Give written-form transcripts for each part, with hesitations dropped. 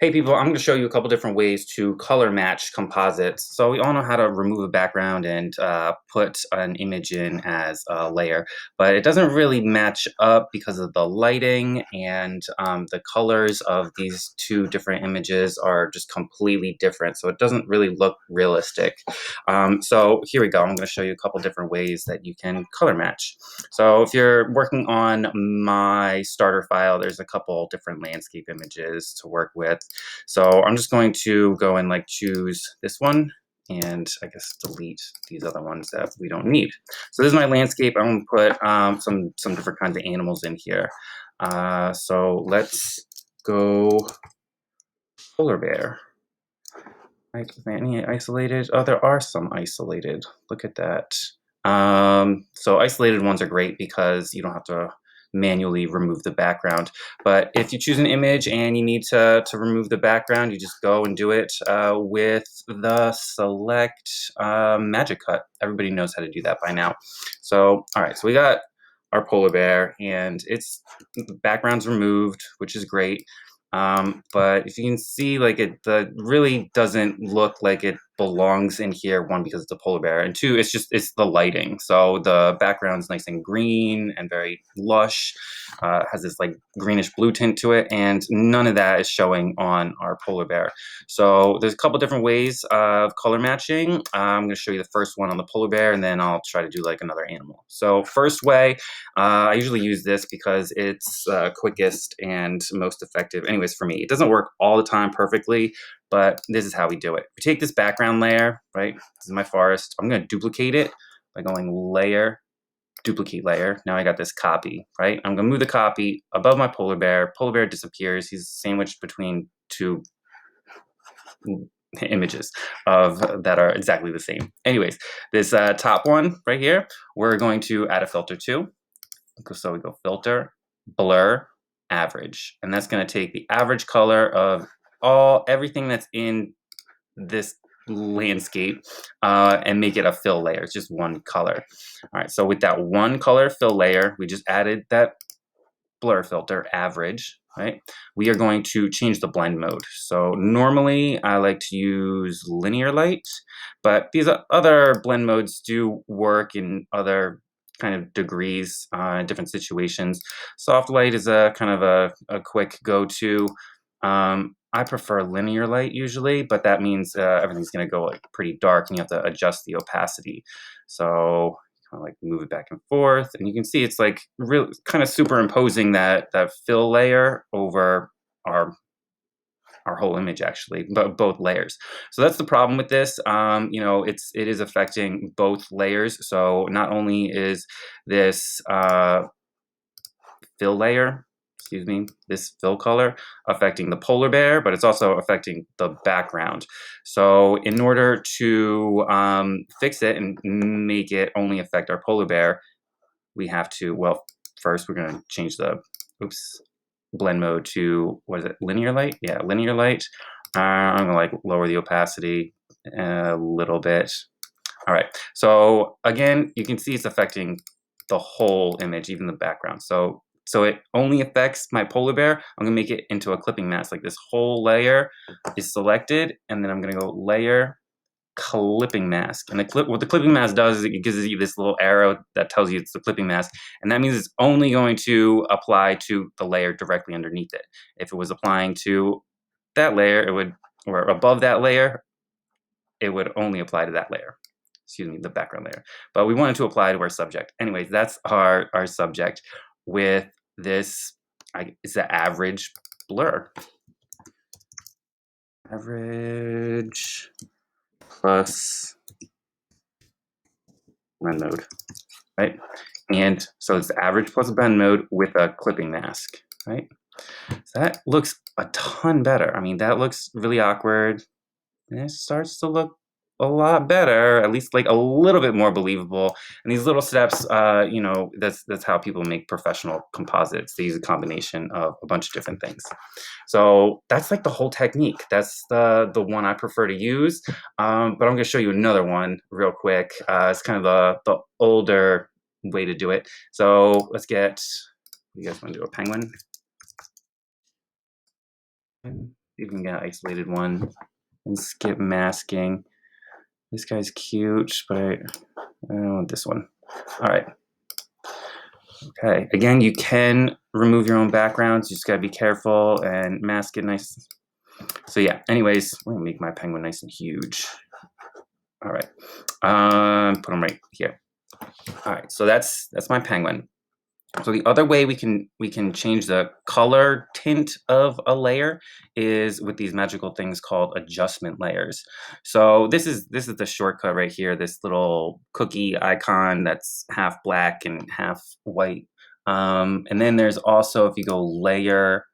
Hey people, I'm going to show you a couple different ways to color match composites. So we all know how to remove a background and put an image in as a layer, but it doesn't really match up because of the lighting and the colors of these two different images are just completely different. So it doesn't really look realistic. So here we go. I'm going to show you a couple different ways that you can color match. So if you're working on my starter file, there's a couple different landscape images to work with. So I'm just going to go and like choose this one and I guess delete these other ones that we don't need. So this is my landscape. I'm going to put some different kinds of animals in here. So let's go polar bear. Right, is there any isolated? Oh, there are some isolated. Look at that. So isolated ones are great because you don't have to manually remove the background. But if you choose an image and you need to remove the background, you just go and do it with the select magic cut. Everybody knows how to do that by now. So, all right, so we got our polar bear and its background's removed, which is great. But if you can see, like it really doesn't look like it belongs in here. One, because it's a polar bear, and two, it's the lighting. So the background's nice and green and very lush, has this like greenish blue tint to it, and none of that is showing on our polar bear. So there's a couple different ways of color matching. I'm going to show you the first one on the polar bear, and then I'll try to do like another animal. So first way, I usually use this because it's quickest and most effective. Anyways, for me, it doesn't work all the time perfectly, but this is how we do it. We take this background layer, right? This is my forest. I'm going to duplicate it by going layer, duplicate layer. Now I got this copy, right? I'm going to move the copy above my polar bear. Polar bear disappears. He's sandwiched between two images of that are exactly the same. Anyways, this top one right here, we're going to add a filter to. So we go filter, blur, average, and that's going to take the average color of everything that's in this landscape and make it a fill layer. It's just one color. All right, so with that one color fill layer, we just added that blur filter, average, right? We are going to change the blend mode. So normally I like to use linear light, but these other blend modes do work in other kind of degrees in different situations. Soft light is a kind of a quick go-to. I prefer linear light usually, but that means everything's going to go like pretty dark and you have to adjust the opacity. So kind of like move it back and forth, and you can see it's like really kind of superimposing that fill layer over our whole image actually, but both layers. So that's the problem with this. You know, it is affecting both layers. So not only is this fill layer, excuse me, this fill color affecting the polar bear, but it's also affecting the background. So in order to fix it and make it only affect our polar bear, we have to, well, first we're going to change the, blend mode to, what is it, linear light? Yeah, linear light. I'm going to like lower the opacity a little bit. All right, so again, you can see it's affecting the whole image, even the background. So it only affects my polar bear. I'm gonna make it into a clipping mask. Like this whole layer is selected, and then I'm gonna go layer, clipping mask. And what the clipping mask does is it gives you this little arrow that tells you it's the clipping mask, and that means it's only going to apply to the layer directly underneath it. If it was applying to that layer, it would, or above that layer, it would only apply to that layer. Excuse me, the background layer. But we wanted to apply to our subject. Anyways, that's our subject with this, it's the average blur. Average plus blend mode, right? And so it's the average plus blend mode with a clipping mask, right? So that looks a ton better. I mean, that looks really awkward. And it starts to look a lot better, at least like a little bit more believable. And these little steps, you know, that's how people make professional composites. They use a combination of a bunch of different things. So that's like the whole technique. That's the one I prefer to use. But I'm going to show you another one real quick. It's kind of the older way to do it. So let's get, you guys want to do a penguin? You can get an isolated one and skip masking. This guy's cute, but I want this one. All right. Okay. Again, you can remove your own backgrounds. You just gotta be careful and mask it nice. So yeah. Anyways, we're gonna make my penguin nice and huge. All right. Put them right here. All right. So that's my penguin. So the other way we can change the color tint of a layer is with these magical things called adjustment layers. So this is the shortcut right here, this little cookie icon that's half black and half white. And then there's also, if you go layer,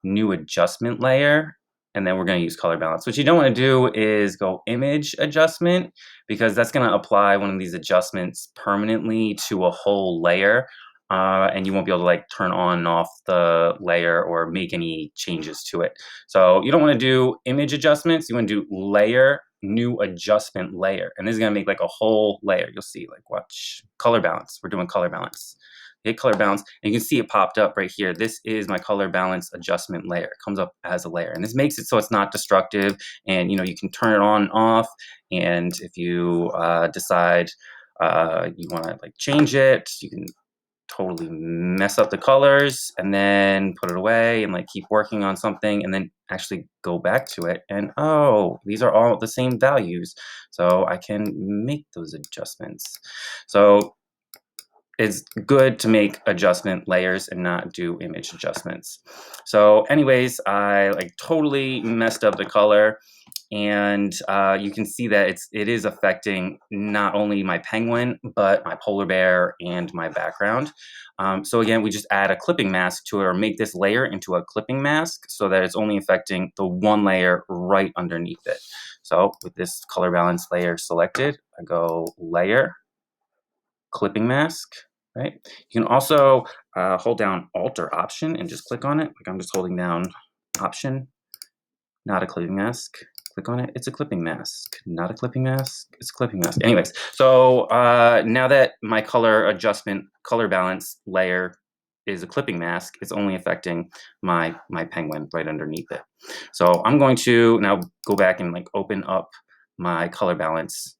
new adjustment layer, and then we're going to use color balance. What you don't want to do is go image adjustment, because that's going to apply one of these adjustments permanently to a whole layer. And you won't be able to like turn on and off the layer or make any changes to it. So you don't want to do image adjustments. You want to do layer, new adjustment layer. And this is going to make like a whole layer. You'll see, like, watch, color balance. We're doing color balance. Hit color balance, and you can see it popped up right here. This is my color balance adjustment layer. It comes up as a layer, and this makes it so it's not destructive, and you can turn it on and off. And if you decide you want to like change it, you can totally mess up the colors and then put it away and like keep working on something and then actually go back to it, and oh, these are all the same values, so I can make those adjustments. So it's good to make adjustment layers and not do image adjustments. So anyways, I like totally messed up the color, and you can see that it is affecting not only my penguin, but my polar bear and my background. So again, we just add a clipping mask to it, or make this layer into a clipping mask so that it's only affecting the one layer right underneath it. So with this color balance layer selected, I go layer, clipping mask, right? You can also hold down Alt or Option and just click on it. Like I'm just holding down Option, not a clipping mask. Click on it, it's a clipping mask. Not a clipping mask, it's a clipping mask. Anyways, so now that my color balance layer is a clipping mask, it's only affecting my penguin right underneath it. So I'm going to now go back and like open up my color balance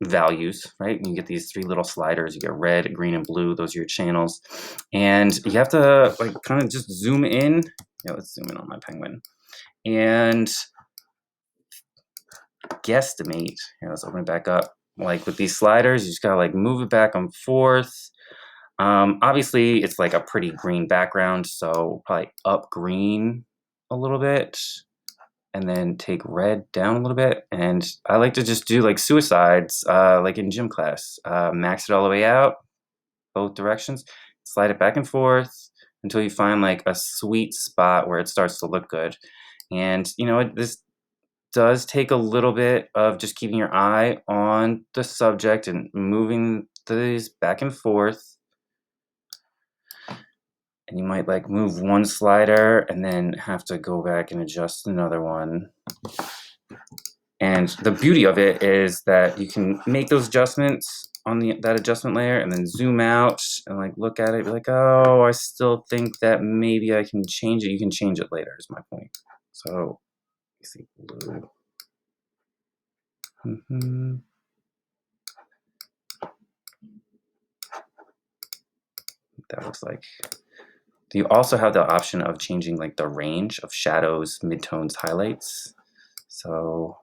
values, right? You get these three little sliders. You get red, green, and blue. Those are your channels. And you have to like kind of just zoom in. Yeah, let's zoom in on my penguin. And guesstimate. Yeah, let's open it back up. Like with these sliders, you just gotta like move it back and forth. Obviously, it's like a pretty green background, so probably up green a little bit, and then take red down a little bit. And I like to just do like suicides, like in gym class. Max it all the way out, both directions. Slide it back and forth until you find like a sweet spot where it starts to look good. And this does take a little bit of just keeping your eye on the subject and moving these back and forth. And you might like move one slider and then have to go back and adjust another one. And the beauty of it is that you can make those adjustments on that adjustment layer and then zoom out and like look at it, be like, oh, I still think that maybe I can change it. You can change it later is my point. So you see blue. That looks like. You also have the option of changing like the range of shadows, midtones, highlights. So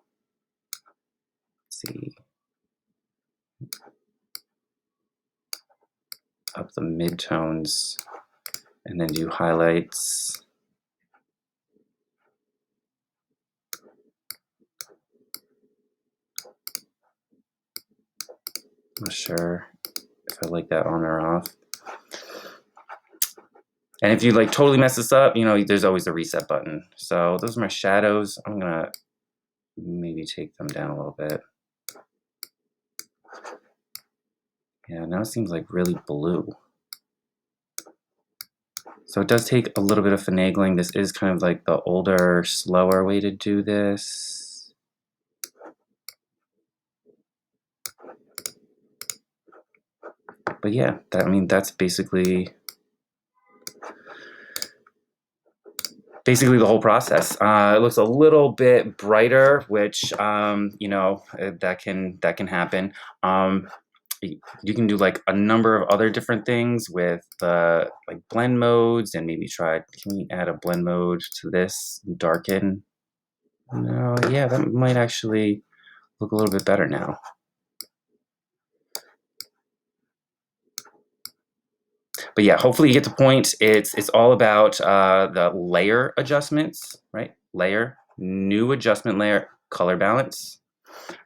let's see. Up the midtones and then do highlights. I'm not sure if I like that on or off. And if you like totally mess this up, there's always the reset button. So those are my shadows. I'm gonna maybe take them down a little bit. Yeah, now it seems like really blue. So it does take a little bit of finagling. This is kind of like the older, slower way to do this. But yeah, that's basically basically the whole process. It looks a little bit brighter, which that can happen. Um, you can do like a number of other different things with the like blend modes, and maybe try. Can we add a blend mode to this? Darken. No, yeah, that might actually look a little bit better now. But yeah, hopefully you get the point. It's all about the layer adjustments, right? Layer, new adjustment layer, color balance,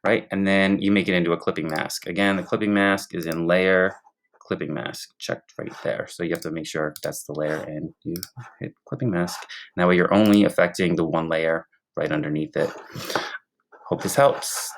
right? And then you make it into a clipping mask. Again, the clipping mask is in layer, clipping mask, checked right there. So you have to make sure that's the layer and you hit clipping mask. That way you're only affecting the one layer right underneath it. Hope this helps.